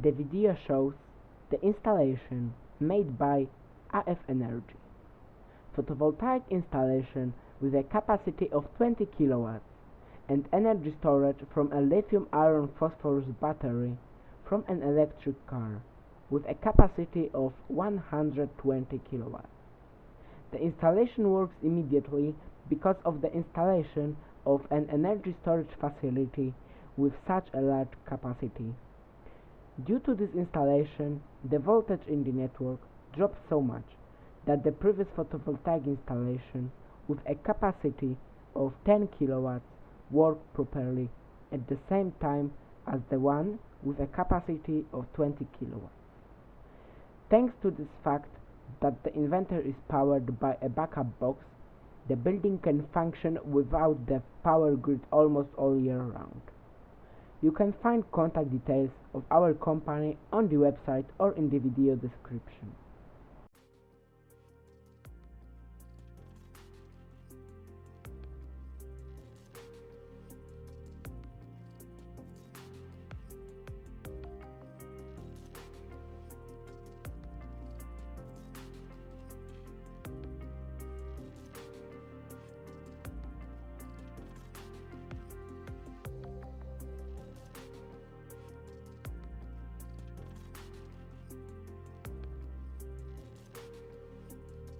The video shows the installation made by AF Energy. Photovoltaic installation with a capacity of 20 kilowatts and energy storage from a lithium-iron phosphorus battery from an electric car with a capacity of 120 kilowatts. The installation works immediately because of the installation of an energy storage facility with such a large capacity. Due to this installation, the voltage in the network drops so much that the previous photovoltaic installation with a capacity of 10 kilowatts worked properly at the same time as the one with a capacity of 20 kilowatts. Thanks to this fact that the inverter is powered by a backup box, the building can function without the power grid almost all year round. You can find contact details of our company on the website or in the video description.